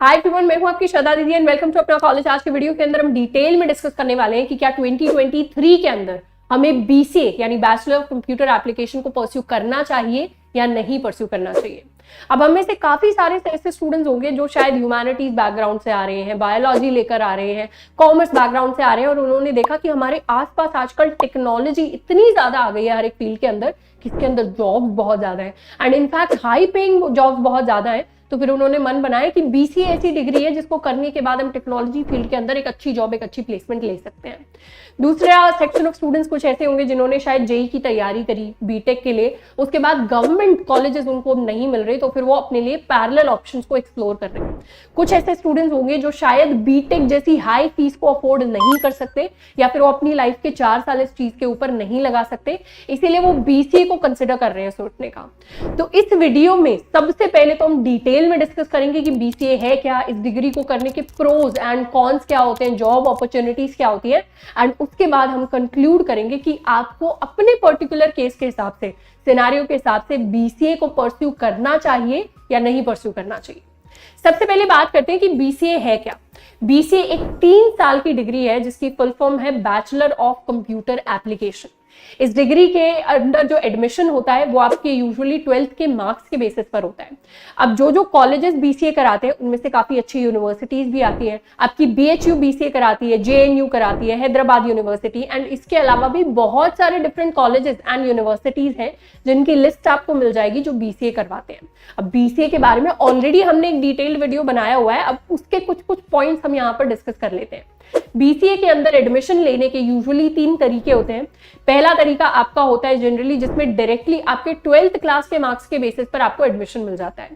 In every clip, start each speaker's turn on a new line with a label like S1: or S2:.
S1: Hi everyone, मैं हूं आपकी श्रद्धा दीदी एंड वेलकम टू अपना कॉलेज। आज के वीडियो के अंदर हम डिटेल में डिस्कस करने वाले हैं कि क्या 2023 के अंदर हमें बीसीए यानी बैचलर ऑफ कंप्यूटर एप्लीकेशन को परस्यू करना चाहिए या नहीं परस्यू करना चाहिए। अब हम में से काफी सारे ऐसे स्टूडेंट्स होंगे जो शायद ह्यूमैनिटीज बैकग्राउंड से आ रहे हैं, बायोलॉजी लेकर आ रहे हैं, कॉमर्स बैकग्राउंड से आ रहे हैं और उन्होंने देखा कि हमारे आसपास आजकल टेक्नोलॉजी इतनी ज्यादा आ गई है हर एक फील्ड के अंदर कि इसके अंदर जॉब्स बहुत ज्यादा है and in fact high paying jobs बहुत ज्यादा है। तो फिर उन्होंने मन बनाया कि बीसीए ऐसी डिग्री है जिसको करने के बाद हम टेक्नोलॉजी फील्ड के अंदर एक अच्छी जॉब, एक अच्छी प्लेसमेंट ले सकते हैं। दूसरा सेक्शन ऑफ स्टूडेंट्स कुछ ऐसे होंगे जिन्होंने शायद जेई की तैयारी करी बीटेक के लिए, उसके बाद गवर्नमेंट कॉलेजेस उनको नहीं मिल रहे तो फिर वो अपने लिए पैरेलल ऑप्शंस को एक्सप्लोर कर रहे हैं। कुछ ऐसे स्टूडेंट्स होंगे जो शायद बीटेक जैसी हाई फीस को अफोर्ड नहीं कर सकते या फिर वो अपनी लाइफ के 4 साल इस चीज के ऊपर नहीं लगा सकते, इसीलिए वो बीसीए को कंसिडर कर रहे हैं सोचने का। तो इस वीडियो में सबसे पहले तो हम डिटेल में डिस्कस करेंगे कि बीसीए है क्या, इस डिग्री को करने के प्रोज एंड कॉन्स क्या होते हैं, जॉब अपॉर्चुनिटीज क्या होती है एंड उसके बाद हम कंक्लूड करेंगे कि आपको अपने पर्टिकुलर केस के हिसाब से, सिनेरियो के हिसाब से बीसीए को परस्यू करना चाहिए या नहीं परस्यू करना चाहिए। सबसे पहले बात करते हैं कि बीसीए है क्या। बीसीए एक 3 साल की डिग्री है जिसकी फुल फॉर्म है बैचलर ऑफ कंप्यूटर एप्लीकेशन। इस डिग्री के अंदर जो एडमिशन होता है वो आपके यूजुअली 12th के मार्क्स के बेसिस पर होता है। अब जो कॉलेजेस बीसीए कराते हैं उनमें से काफी अच्छी यूनिवर्सिटीज भी आती हैं। आपकी बीएचयू बीसीए कराती है, जेएनयू कराती है, हैदराबाद यूनिवर्सिटी एंड इसके अलावा भी बहुत सारे डिफरेंट कॉलेजेस एंड यूनिवर्सिटीज हैं जिनकी लिस्ट आपको मिल जाएगी जो बीसीए करवाते हैं। अब बीसीए के बारे में ऑलरेडी हमने एक डिटेल्ड वीडियो बनाया हुआ है, अब उसके कुछ पॉइंट्स हम यहाँ पर डिस्कस कर लेते हैं। बीसीए के अंदर एडमिशन लेने के यूजुअली 3 तरीके होते हैं। पहला तरीका आपका होता है जनरली जिसमें डायरेक्टली आपके 12th क्लास के मार्क्स के बेसिस पर आपको एडमिशन मिल जाता है।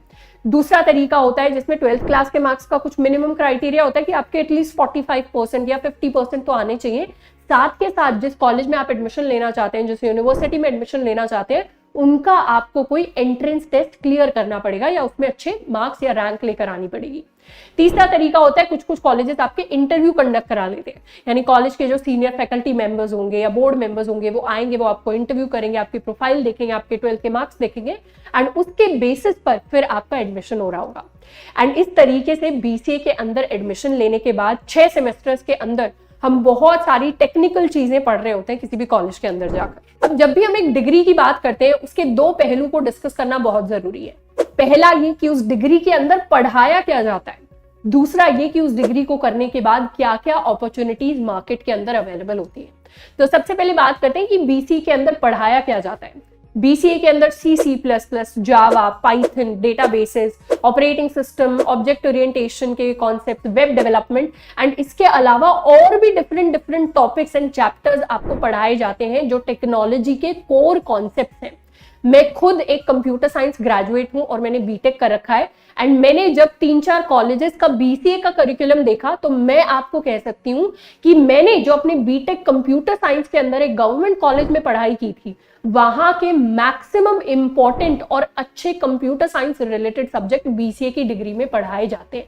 S1: दूसरा तरीका होता है जिसमें 12th क्लास के मार्क्स का कुछ मिनिमम क्राइटेरिया होता है कि आपके एटलीस्ट 45% या 50% तो आने चाहिए। साथ के साथ जिस कॉलेज में आप एडमिशन लेना चाहते हैं, जिस यूनिवर्सिटी में एडमिशन लेना चाहते हैं, उनका आपको कोई एंट्रेंस टेस्ट क्लियर करना पड़ेगा या उसमें अच्छे मार्क्स या रैंक लेकर आनी पड़ेगी। तीसरा तरीका होता है कुछ कॉलेजेस आपके इंटरव्यू कंडक्ट करा लेते हैं, यानी कॉलेज के जो सीनियर फैकल्टी मेंबर्स होंगे या बोर्ड मेंबर्स होंगे वो आएंगे, वो आपको इंटरव्यू करेंगे, आपकी प्रोफाइल देखेंगे, आपके 12th के मार्क्स देखेंगे एंड उसके बेसिस पर फिर आपका एडमिशन हो रहा होगा। एंड इस तरीके से बीसीए के अंदर एडमिशन लेने के बाद 6 सेमेस्टर्स के अंदर हम बहुत सारी टेक्निकल चीजें पढ़ रहे होते हैं किसी भी कॉलेज के अंदर जाकर। अब जब भी हम एक डिग्री की बात करते हैं उसके 2 पहलू को डिस्कस करना बहुत जरूरी है। पहला ये कि उस डिग्री के अंदर पढ़ाया क्या जाता है, दूसरा ये कि उस डिग्री को करने के बाद क्या क्या अपॉर्चुनिटीज मार्केट के अंदर अवेलेबल होती है। तो सबसे पहले बात करते हैं कि बीसीए के अंदर पढ़ाया क्या जाता है। बीसीए के अंदर C++, Java, Python, databases, operating system, object orientation के कॉन्सेप्ट, वेब डेवलपमेंट एंड इसके अलावा और भी डिफरेंट टॉपिक्स एंड चैप्टर्स आपको पढ़ाए जाते हैं जो टेक्नोलॉजी के कोर कॉन्सेप्ट हैं। मैं खुद एक कंप्यूटर साइंस ग्रेजुएट हूं और मैंने बीटेक कर रखा है एंड मैंने जब 3-4 कॉलेजेस का बीसीए का करिकुलम देखा तो मैं आपको कह सकती हूं कि मैंने जो अपने बीटेक कंप्यूटर साइंस के अंदर एक गवर्नमेंट कॉलेज में पढ़ाई की थी वहां के मैक्सिमम इंपॉर्टेंट और अच्छे computer science related subject BCA की डिग्री में पढ़ाए जाते हैं।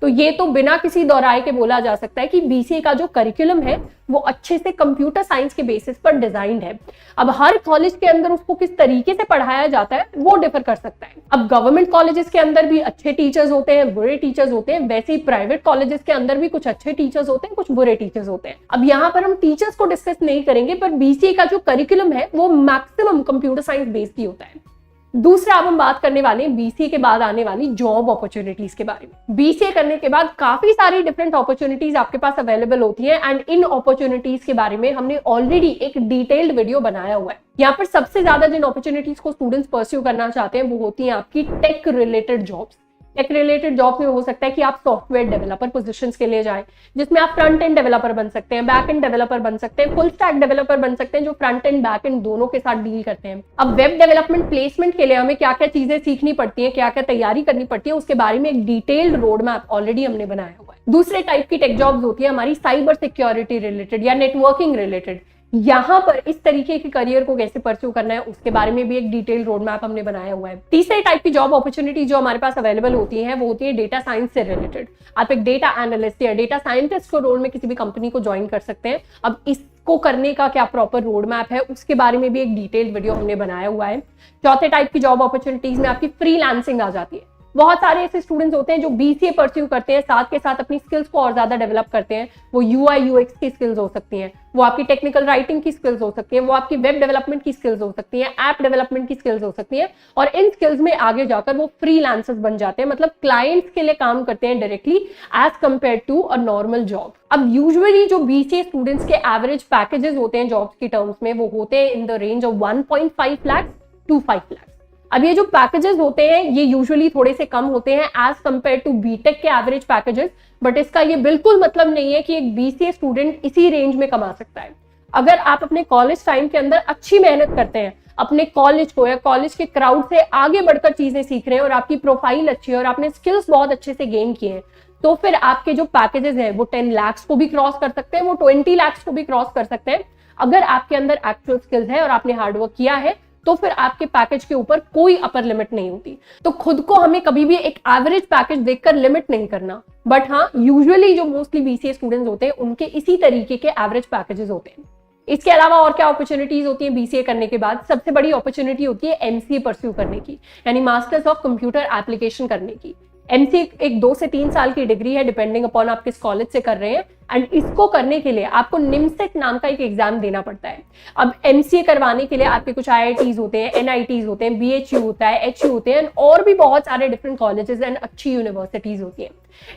S1: तो ये तो बिना किसी दोहराए के बोला जा सकता है कि बीसीए का जो करिकुलम है वो अच्छे से कंप्यूटर साइंस के बेसिस पर डिजाइंड है। अब हर कॉलेज के अंदर उसको किस तरीके से पढ़ाया जाता है वो डिफर कर सकता है। अब गवर्नमेंट कॉलेजेस के अंदर भी अच्छे टीचर्स होते हैं, बुरे टीचर्स होते हैं, वैसे ही प्राइवेट कॉलेजेस के अंदर भी कुछ अच्छे टीचर्स होते हैं, कुछ बुरे टीचर्स होते हैं। अब यहाँ पर हम टीचर्स को डिस्कस नहीं करेंगे, पर बीसीए का जो करिकुलम है वो मैक्सिमम कंप्यूटर साइंस बेस्ड ही होता है। दूसरा अब हम बात करने वाले हैं बीसीए के बाद आने वाली जॉब अपॉर्चुनिटीज के बारे में। बीसीए करने के बाद काफी सारी डिफरेंट अपॉर्चुनिटीज आपके पास अवेलेबल होती हैं एंड इन अपॉर्चुनिटीज के बारे में हमने ऑलरेडी एक डिटेल्ड वीडियो बनाया हुआ है। यहाँ पर सबसे ज्यादा जिन अपॉर्चुनिटीज को स्टूडेंट्स परस्यू करना चाहते हैं वो होती हैं आपकी tech related jobs. Tech related job में हो सकता है कि आप सॉफ्टवेयर डेवलपर पोजीशंस के लिए जाएं, जिसमें आप फ्रंट एंड डेवलपर बन सकते हैं, बैक एंड डेवलपर बन सकते हैं, फुल स्टैक डेवलपर बन सकते हैं जो फ्रंट एंड बैक एंड दोनों के साथ डील करते हैं। अब वेब डेवलपमेंट प्लेसमेंट के लिए हमें क्या क्या चीजें सीखनी पड़ती है, क्या क्या तैयारी करनी पड़ती है, उसके बारे में एक डिटेल्ड रोड मैप ऑलरेडी हमने बनाया हुआ है। दूसरे टाइप की टेक जॉब्स होती है हमारी साइबर सिक्योरिटी रिलेटेड या नेटवर्किंग रिलेटेड। यहाँ पर इस तरीके के करियर को कैसे परस्यू करना है उसके बारे में भी एक डिटेल रोड मैप हमने बनाया हुआ है। तीसरे टाइप की जॉब अपॉर्चुनिटी जो हमारे पास अवेलेबल होती है वो होती है डेटा साइंस से रिलेटेड। आप एक डेटा एनालिस्ट या डेटा साइंटिस्ट को रोल में किसी भी कंपनी को ज्वाइन कर सकते हैं। अब इसको करने का क्या प्रॉपर रोड मैप है उसके बारे में भी एक डिटेल वीडियो हमने बनाया हुआ है। चौथे टाइप की जॉब अपॉर्चुनिटीज में आपकी फ्रीलांसिंग आ जाती है। बहुत सारे ऐसे स्टूडेंट्स होते हैं जो बीसीए परस्यू करते हैं, साथ के साथ अपनी स्किल्स को और ज्यादा डेवलप करते हैं। वो यूआई यूएक्स की स्किल्स हो सकती हैं, वो आपकी टेक्निकल राइटिंग की स्किल्स हो सकती हैं, वो आपकी वेब डेवलपमेंट की स्किल्स हो सकती हैं, ऐप डेवलपमेंट की स्किल्स हो सकती हैं, और इन स्किल्स में आगे जाकर वो फ्रीलांसर्स बन जाते हैं, मतलब क्लाइंट्स के लिए काम करते हैं directly as compare to a normal job. अब यूजुअली जो बीसीए स्टूडेंट्स के एवरेज पैकेजेस होते हैं जॉब्स की टर्म्स में, वो होते हैं in the range of 1.5 lakh to 5 lakh. अब ये जो पैकेजेस होते हैं ये यूजुअली थोड़े से कम होते हैं एज कंपेयर टू बीटेक के एवरेज पैकेजेस, बट इसका ये बिल्कुल मतलब नहीं है कि एक बीसीए स्टूडेंट इसी रेंज में कमा सकता है। अगर आप अपने कॉलेज टाइम के अंदर अच्छी मेहनत करते हैं, अपने कॉलेज को या कॉलेज के क्राउड से आगे बढ़कर चीजें सीख रहे हैं, और आपकी प्रोफाइल अच्छी है और आपने स्किल्स बहुत अच्छे से गेन किए हैं, तो फिर आपके जो पैकेजेस हैं वो 10 लाख को भी क्रॉस कर सकते हैं, वो 20 लाख को भी क्रॉस कर सकते हैं। अगर आपके अंदर एक्चुअल स्किल्स है और आपने हार्डवर्क किया है, तो फिर आपके पैकेज के ऊपर कोई अपर लिमिट नहीं होती। तो खुद को हमें कभी भी एक एवरेज पैकेज देखकर लिमिट नहीं करना, बट हाँ, यूजुअली जो मोस्टली बीसीए स्टूडेंट्स होते हैं उनके इसी तरीके के एवरेज पैकेजेस होते हैं। इसके अलावा और क्या अपॉर्चुनिटीज होती है बीसीए करने के बाद? सबसे बड़ी अपॉर्चुनिटी होती है एमसीए परस्यू करने की, यानी मास्टर्स ऑफ कंप्यूटर एप्लीकेशन करने की। एमसीए एक 2 से 3 साल की डिग्री है, डिपेंडिंग अपॉन आप किस कॉलेज से कर रहे हैं, एंड इसको करने के लिए आपको निमसेट नाम का एक एग्जाम देना पड़ता है। अब एमसीए करवाने के लिए आपके कुछ आईआईटीज होते हैं, एनआईटीज होते हैं, बीएचयू होता है, एचयू होते हैं, और भी बहुत सारे डिफरेंट कॉलेजेस एंड अच्छी यूनिवर्सिटीज होती हैं।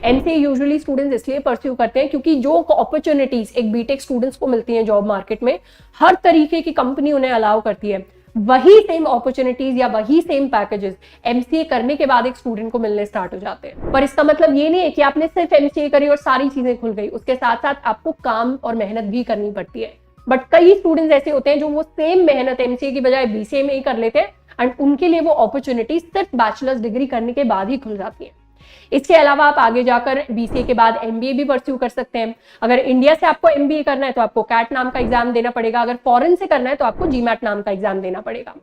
S1: एमसीए यूजुअली स्टूडेंट्स इसलिए परस्यू करते हैं क्योंकि जो अपॉर्चुनिटीज एक बीटेक स्टूडेंट्स को मिलती हैं जॉब मार्केट में, हर तरीके की कंपनी उन्हें अलाउ करती है, वही सेम अपॉर्चुनिटीज या वही सेम पैकेजेस एमसीए करने के बाद एक स्टूडेंट को मिलने स्टार्ट हो जाते हैं। पर इसका मतलब ये नहीं है कि आपने सिर्फ एमसीए करी और सारी चीजें खुल गई, उसके साथ साथ आपको काम और मेहनत भी करनी पड़ती है। बट कई स्टूडेंट्स ऐसे होते हैं जो वो सेम मेहनत एमसीए की बजाय बीसीए में ही कर लेते हैं, एंड उनके लिए वो अपॉर्चुनिटी सिर्फ बैचलर्स डिग्री करने के बाद ही खुल जाती है। इसके अलावा आप आगे जाकर बीसीए के बाद एमबीए भी परस्यू कर सकते हैं। अगर इंडिया से आपको एमबीए करना है तो आपको कैट नाम का एग्जाम देना पड़ेगा, अगर फॉरेन से करना है तो आपको जीमैट नाम का एग्जाम देना पड़ेगा।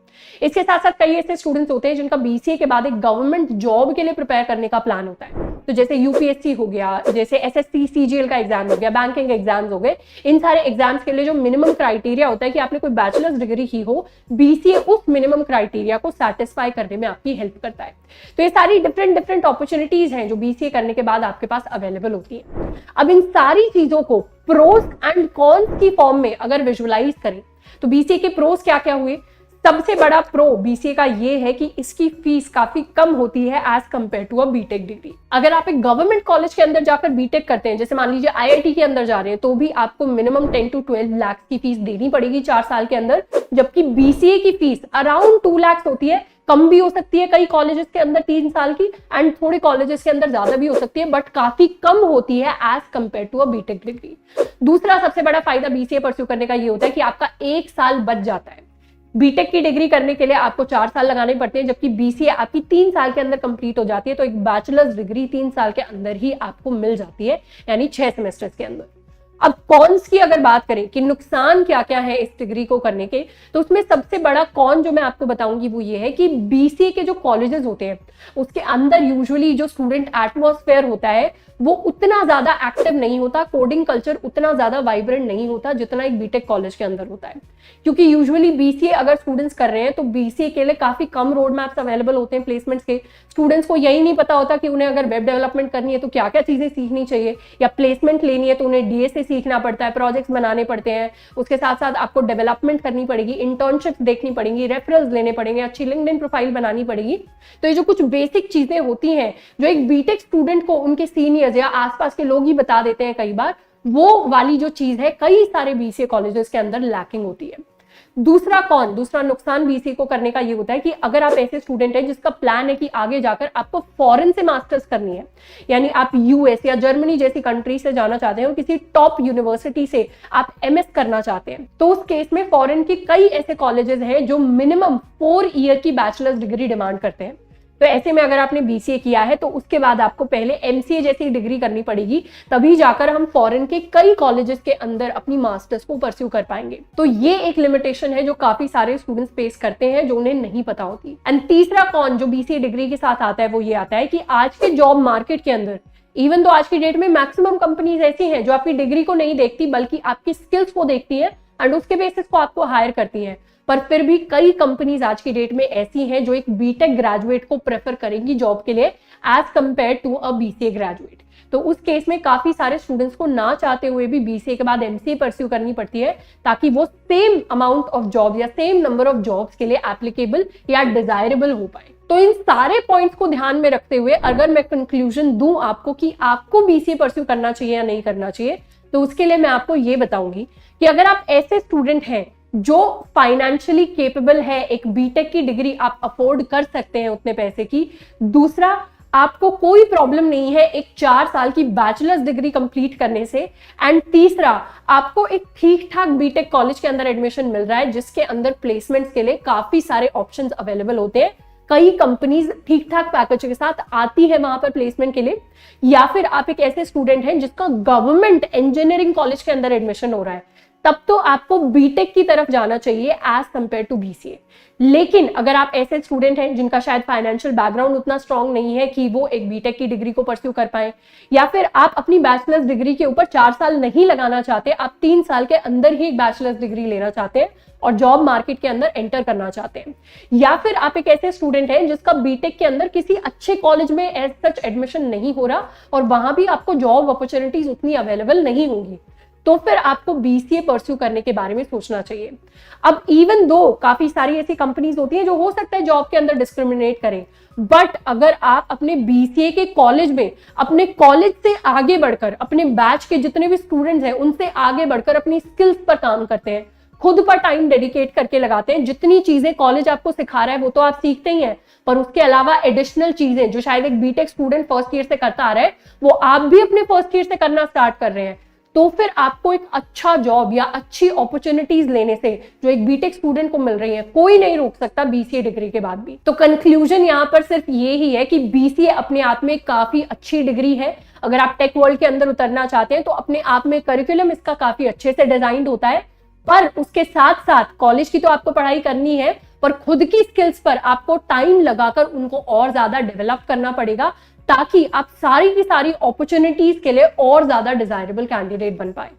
S1: इसके साथ साथ कई ऐसे स्टूडेंट्स होते हैं जिनका बीसीए के बाद एक गवर्नमेंट जॉब के लिए प्रिपेयर करने का प्लान होता है, तो जैसे यूपीएससी हो गया, जैसे एसएससी सीजीएल का एग्जाम हो गया, बैंकिंग एग्जाम्स हो गए। इन सारे एग्जाम्स के लिए जो मिनिमम क्राइटेरिया होता है कि आपने कोई बैचलर्स डिग्री ही हो, बीसीए उस मिनिमम क्राइटेरिया को सेटिस्फाई करने में आपकी हेल्प करता है। तो ये सारी डिफरेंट अपॉर्चुनिटीज हैं जो बीसीए करने के बाद आपके पास अवेलेबल होती है। अब इन सारी चीजों को प्रोस एंड कॉन्स की फॉर्म में अगर विजुअलाइज करें तो बीसीए के प्रोस क्या क्या हुए? सबसे बड़ा प्रो बीसीए का ये है कि इसकी फीस काफी कम होती है as compare to a BTech degree. अगर आप एक गवर्नमेंट कॉलेज के अंदर जाकर बीटेक करते हैं, जैसे मान लीजिए आईआईटी के अंदर जा रहे हैं, तो भी आपको मिनिमम 10 to 12 लाख की फीस देनी पड़ेगी 4 साल के अंदर, जबकि बीसीए की फीस अराउंड 2 लाख होती है, कम भी हो सकती है कई कॉलेजेस के अंदर 3 साल की, एंड थोड़े कॉलेजेस के अंदर ज्यादा भी हो सकती है, बट काफी कम होती है as compare to a BTech degree. दूसरा सबसे बड़ा फायदा बीसीए परस्यू करने का ये होता है कि आपका 1 साल बच जाता है। बीटेक की डिग्री करने के लिए आपको 4 साल लगाने पड़ते हैं, जबकि बीसीए आपकी 3 साल के अंदर कंप्लीट हो जाती है। तो एक बैचलर्स डिग्री 3 साल के अंदर ही आपको मिल जाती है, यानी 6 सेमेस्टर्स के अंदर। अब कॉन्स की अगर बात करें कि नुकसान क्या क्या है इस डिग्री को करने के, तो उसमें सबसे बड़ा कॉन जो मैं आपको बताऊंगी वो ये है कि बीसीए के जो कॉलेजेस होते हैं उसके अंदर यूजुअली जो स्टूडेंट एटमॉस्फेयर होता है वो उतना ज्यादा एक्टिव नहीं होता, कोडिंग कल्चर उतना ज्यादा वाइब्रेंट नहीं होता जितना एक बीटेक कॉलेज के अंदर होता है। क्योंकि यूजुअली बीसीए अगर स्टूडेंट्स कर रहे हैं तो बीसीए के लिए काफी कम रोड मैप्स अवेलेबल होते हैं प्लेसमेंट्स के। स्टूडेंट्स को यही नहीं पता होता कि उन्हें अगर वेब डेवलपमेंट करनी है तो क्या क्या चीजें सीखनी चाहिए, या प्लेसमेंट लेनी है तो उन्हें डीएसए सीखना पड़ता है, प्रोजेक्ट्स बनाने पड़ते हैं, उसके साथ साथ आपको डेवलपमेंट करनी पड़ेगी, इंटर्नशिप्स देखनी पड़ेगी, रेफरल्स लेने पड़ेंगे, अच्छी लिंक्डइन प्रोफाइल बनानी पड़ेगी। तो ये जो कुछ बेसिक चीजें होती हैं जो एक बीटेक स्टूडेंट को उनके सीनियर्स या आसपास के लोग ही बता देते हैं कई बार, वो वाली जो चीज है कई सारे बीसीए कॉलेजेस के अंदर लैकिंग होती है। दूसरा नुकसान बीसीए को करने का ये होता है कि अगर आप ऐसे स्टूडेंट हैं जिसका प्लान है कि आगे जाकर आपको फॉरेन से मास्टर्स करनी है, यानी आप यूएस या जर्मनी जैसी कंट्री से जाना चाहते हैं और किसी टॉप यूनिवर्सिटी से आप एमएस करना चाहते हैं, तो उस केस में फॉरेन के कई ऐसे कॉलेजेस हैं जो मिनिमम 4 ईयर की बैचलर्स डिग्री डिमांड करते हैं। तो ऐसे में अगर आपने बीसीए किया है तो उसके बाद आपको पहले एमसीए जैसी डिग्री करनी पड़ेगी, तभी जाकर हम फॉरेन के कई कॉलेजेस के अंदर अपनी मास्टर्स को परस्यू कर पाएंगे। तो ये एक लिमिटेशन है जो काफी सारे स्टूडेंट्स फेस करते हैं, जो उन्हें नहीं पता होती। एंड तीसरा कॉन जो बीसीए डिग्री के साथ आता है वो ये आता है कि आज के जॉब मार्केट के अंदर इवन तो आज की डेट में मैक्सिमम कंपनीज ऐसी हैं जो आपकी डिग्री को नहीं देखती बल्कि आपकी स्किल्स को देखती है एंड उसके बेसिस को आपको हायर करती है, पर फिर भी कई कंपनीज आज की डेट में ऐसी हैं जो एक बीटेक ग्रेजुएट को प्रेफर करेंगी जॉब के लिए as compare to a BCA graduate. तो उस केस में काफी सारे स्टूडेंट्स को ना चाहते हुए भी बीसीए के बाद एमसीए परस्यू करनी पड़ती है, ताकि वो सेम अमाउंट ऑफ जॉब या सेम नंबर ऑफ जॉब्स के लिए एप्लीकेबल या डिजायरेबल हो पाए। तो इन सारे पॉइंट्स को ध्यान में रखते हुए अगर मैं कंक्लूजन दूं आपको कि आपको बीसीए परस्यू करना चाहिए या नहीं करना चाहिए, तो उसके लिए मैं आपको ये बताऊंगी कि अगर आप ऐसे स्टूडेंट हैं जो फाइनेंशियली केपेबल है, एक बीटेक की डिग्री आप अफोर्ड कर सकते हैं उतने पैसे की, दूसरा आपको कोई प्रॉब्लम नहीं है एक 4 साल की बैचलर्स डिग्री कंप्लीट करने से, एंड तीसरा आपको एक ठीक ठाक बीटेक कॉलेज के अंदर एडमिशन मिल रहा है जिसके अंदर प्लेसमेंट्स के लिए काफी सारे ऑप्शंस अवेलेबल होते हैं, कई कंपनीज ठीक ठाक पैकेज के साथ आती है वहां पर प्लेसमेंट के लिए, या फिर आप एक ऐसे स्टूडेंट हैं जिसका गवर्नमेंट इंजीनियरिंग कॉलेज के अंदर एडमिशन हो रहा है, तब तो आपको बीटेक की तरफ जाना चाहिए एज कंपेयर टू बीसीए। लेकिन अगर आप ऐसे स्टूडेंट हैं जिनका शायद फाइनेंशियल बैकग्राउंड उतना स्ट्रांग नहीं है कि वो एक बीटेक की डिग्री को परस्यू कर पाए, या फिर आप अपनी बैचलर्स डिग्री के ऊपर 4 साल नहीं लगाना चाहते, आप 3 साल के अंदर ही एक बैचलर्स डिग्री लेना चाहते हैं और जॉब मार्केट के अंदर एंटर करना चाहते हैं, या फिर आप एक ऐसे स्टूडेंट हैं जिसका बीटेक के अंदर किसी अच्छे कॉलेज में एज सच एडमिशन नहीं हो रहा और वहां भी आपको जॉब अपॉर्चुनिटीज उतनी अवेलेबल नहीं होंगी, तो फिर आपको बीसीए परस्यू करने के बारे में सोचना चाहिए। अब इवन दो काफी सारी ऐसी कंपनीज होती हैं जो हो सकता है जॉब के अंदर डिस्क्रिमिनेट करें, बट अगर आप अपने बीसीए के कॉलेज में अपने कॉलेज से आगे बढ़कर, अपने बैच के जितने भी स्टूडेंट्स हैं उनसे आगे बढ़कर अपनी स्किल्स पर काम करते हैं, खुद पर टाइम डेडिकेट करके लगाते हैं, जितनी चीजें कॉलेज आपको सिखा रहा है वो तो आप सीखते ही हैं, पर उसके अलावा एडिशनल चीजें जो शायद एक बीटेक स्टूडेंट फर्स्ट ईयर से करता आ रहा है वो आप भी अपने फर्स्ट ईयर से करना स्टार्ट कर रहे हैं, तो फिर आपको एक अच्छा जॉब या अच्छी अपॉर्चुनिटीज लेने से जो एक बीटेक स्टूडेंट को मिल रही है कोई नहीं रोक सकता बीसीए डिग्री के बाद भी। तो कंक्लूजन यहाँ पर सिर्फ ये ही है कि बीसीए अपने आप में काफी अच्छी डिग्री है। अगर आप टेक वर्ल्ड के अंदर उतरना चाहते हैं तो अपने आप में करिकुलम इसका काफी अच्छे से डिजाइंड होता है, पर उसके साथ साथ कॉलेज की तो आपको पढ़ाई करनी है, पर खुद की स्किल्स पर आपको टाइम लगाकर उनको और ज्यादा डेवलप करना पड़ेगा, ताकि आप सारी की सारी अपॉर्चुनिटीज के लिए और ज्यादा डिजायरेबल कैंडिडेट बन पाए।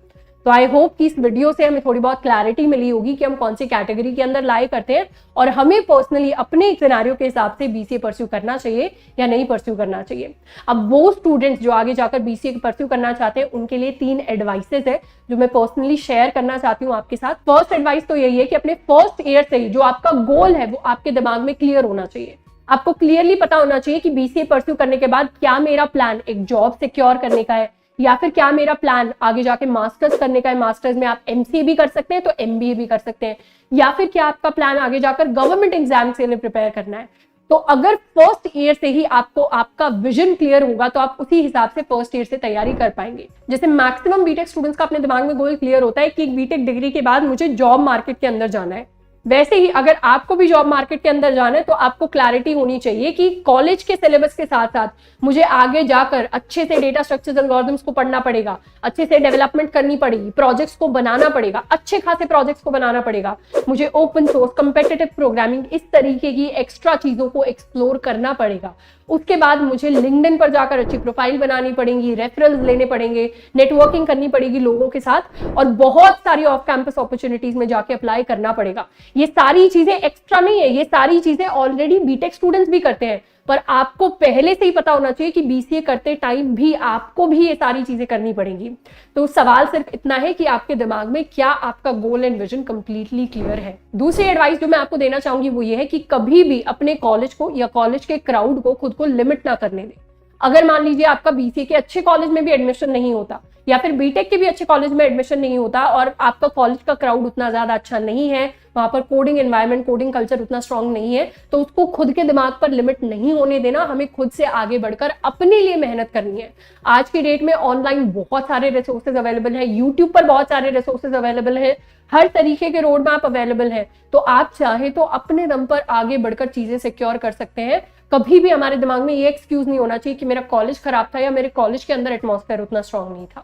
S1: तो आई होप कि इस वीडियो से हमें थोड़ी बहुत क्लैरिटी मिली होगी कि हम कौन सी कैटेगरी के अंदर लाई करते हैं और हमें पर्सनली अपने सिनेरियो के हिसाब से बीसीए परस्यू करना चाहिए या नहीं परस्यू करना चाहिए। अब वो स्टूडेंट्स जो आगे जाकर बीसीए परस्यू करना चाहते हैं उनके लिए 3 एडवाइसेस है जो मैं पर्सनली शेयर करना चाहती हूँ आपके साथ। फर्स्ट एडवाइस तो यही है कि अपने फर्स्ट ईयर से ही जो आपका गोल है वो आपके दिमाग में क्लियर होना चाहिए। आपको क्लियरली पता होना चाहिए कि बीसीए परस्यू करने के बाद क्या मेरा प्लान एक जॉब सिक्योर करने का है, या फिर क्या मेरा प्लान आगे जाके मास्टर्स करने का है, मास्टर्स में आप एमसीए भी कर सकते हैं तो एमबीए भी कर सकते हैं, या फिर क्या आपका प्लान आगे जाकर गवर्नमेंट एग्जाम के लिए प्रिपेयर करना है। तो अगर फर्स्ट ईयर से ही आपको आपका विजन क्लियर होगा तो आप उसी हिसाब से फर्स्ट ईयर से तैयारी कर पाएंगे। जैसे मैक्सिमम बीटेक स्टूडेंट्स का अपने दिमाग में गोल क्लियर होता है कि बीटेक डिग्री के बाद मुझे जॉब मार्केट के अंदर जाना है, वैसे ही अगर आपको भी जॉब मार्केट के अंदर जाना है तो आपको क्लैरिटी होनी चाहिए कि कॉलेज के सिलेबस के साथ साथ मुझे आगे जाकर अच्छे से डेटा स्ट्रक्चर्स एल्गोरिथम्स को पढ़ना पड़ेगा, अच्छे से डेवलपमेंट करनी पड़ेगी, प्रोजेक्ट्स को बनाना पड़ेगा, अच्छे खासे प्रोजेक्ट्स को बनाना पड़ेगा, मुझे ओपन सोर्स, कंपेटिटिव प्रोग्रामिंग, इस तरीके की एक्स्ट्रा चीजों को एक्सप्लोर करना पड़ेगा। उसके बाद मुझे लिंक्डइन पर जाकर अच्छी प्रोफाइल बनानी पड़ेगी, रेफरल्स लेने पड़ेंगे, नेटवर्किंग करनी पड़ेगी लोगों के साथ, और बहुत सारी ऑफ कैंपस अपॉर्चुनिटीज में जाके अप्लाई करना पड़ेगा। ये सारी चीजें एक्स्ट्रा नहीं है, ये सारी चीजें ऑलरेडी बीटेक स्टूडेंट्स भी करते हैं, पर आपको पहले से ही पता होना चाहिए कि बीसीए करते टाइम भी आपको भी ये सारी चीजें करनी पड़ेंगी। तो सवाल सिर्फ इतना है कि आपके दिमाग में क्या आपका goal and vision completely clear है। दूसरी एडवाइस जो मैं आपको देना चाहूंगी वो ये है कि कभी भी अपने कॉलेज को या कॉलेज के क्राउड को खुद को लिमिट ना करने दें। अगर मान लीजिए आपका बीसीए के अच्छे कॉलेज में भी एडमिशन नहीं होता या फिर बीटेक के भी अच्छे कॉलेज में एडमिशन नहीं होता और आपका कॉलेज का क्राउड उतना ज्यादा अच्छा नहीं है, वहां पर कोडिंग एनवायरनमेंट, कोडिंग कल्चर उतना स्ट्रांग नहीं है, तो उसको खुद के दिमाग पर लिमिट नहीं होने देना। हमें खुद से आगे बढ़कर अपने लिए मेहनत करनी है। आज की डेट में ऑनलाइन बहुत सारे रिसोर्सेज अवेलेबल है, यूट्यूब पर बहुत सारे रिसोर्सेज अवेलेबल है, हर तरीके के रोड मैप अवेलेबल है, तो आप चाहे तो अपने दम पर आगे बढ़कर चीजें सिक्योर कर सकते हैं। कभी भी हमारे दिमाग में ये एक्सक्यूज नहीं होना चाहिए कि मेरा कॉलेज खराब था या मेरे कॉलेज के अंदर एटमॉस्फेयर उतना स्ट्रांग नहीं था।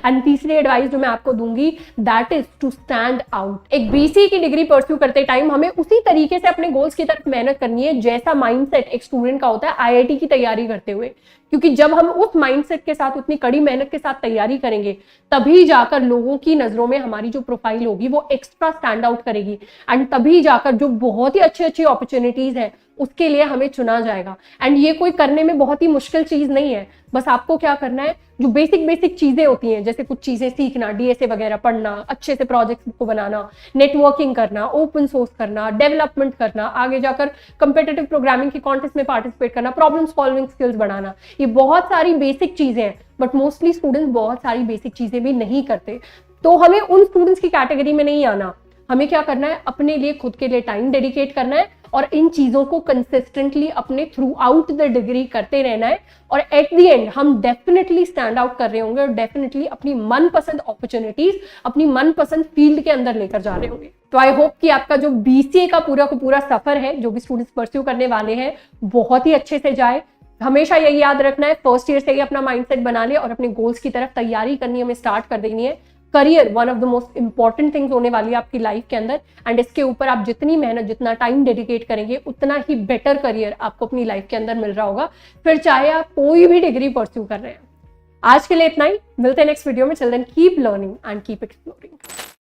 S1: एंड तीसरी एडवाइस जो मैं आपको दूंगी that is to stand out. एक बीसीए की डिग्री परस्यू करते टाइम हमें उसी तरीके से अपने गोल्स की तरफ मेहनत करनी है जैसा माइंडसेट एक स्टूडेंट का होता है आईआईटी की तैयारी करते हुए, क्योंकि जब हम उस माइंडसेट के साथ उतनी कड़ी मेहनत के साथ तैयारी करेंगे तभी जाकर लोगों की नजरों में हमारी जो प्रोफाइल होगी वो एक्स्ट्रा स्टैंड आउट करेगी, एंड तभी जाकर जो बहुत ही अच्छी अच्छी अपॉर्चुनिटीज है उसके लिए हमें चुना जाएगा। एंड ये कोई करने में बहुत ही मुश्किल चीज नहीं है, बस आपको क्या करना है, जो बेसिक चीजें होती हैं, जैसे कुछ चीजें सीखना, डीएसए वगैरह पढ़ना, अच्छे से प्रोजेक्ट्स को बनाना, नेटवर्किंग करना, ओपन सोर्स करना, डेवलपमेंट करना, आगे जाकर कंपेटिटिव प्रोग्रामिंग की कॉन्टेस्ट में पार्टिसिपेट करना, प्रॉब्लम सॉल्विंग स्किल्स बढ़ाना, ये बहुत सारी बेसिक चीजें हैं। बट मोस्टली स्टूडेंट्स बहुत सारी बेसिक चीजें भी नहीं करते, तो हमें उन स्टूडेंट्स की कैटेगरी में नहीं आना। हमें क्या करना है, अपने लिए, खुद के लिए टाइम डेडिकेट करना है और इन चीजों को कंसिस्टेंटली अपने थ्रू आउट द डिग्री करते रहना है। और एट द एंड हम डेफिनेटली स्टैंड आउट कर रहे होंगे और डेफिनेटली अपनी मनपसंद अपॉर्चुनिटीज अपनी मनपसंद फील्ड के अंदर लेकर जा रहे होंगे। तो आई होप कि आपका जो बीसीए का पूरा सफर है, जो भी स्टूडेंट्स परस्यू करने वाले हैं, बहुत ही अच्छे से जाए। हमेशा यही याद रखना है, फर्स्ट ईयर से ही अपना माइंडसेट बना ले और अपने गोल्स की तरफ तैयारी करनी हमें स्टार्ट कर देनी है। Career one of the most important things होने वाली है आपकी लाइफ के अंदर, एंड इसके ऊपर आप जितनी मेहनत, जितना टाइम डेडिकेट करेंगे, उतना ही बेटर करियर आपको अपनी लाइफ के अंदर मिल रहा होगा, फिर चाहे आप कोई भी डिग्री परस्यू कर रहे हैं। आज के लिए इतना ही, मिलते हैं नेक्स्ट वीडियो में। Children keep learning and keep exploring.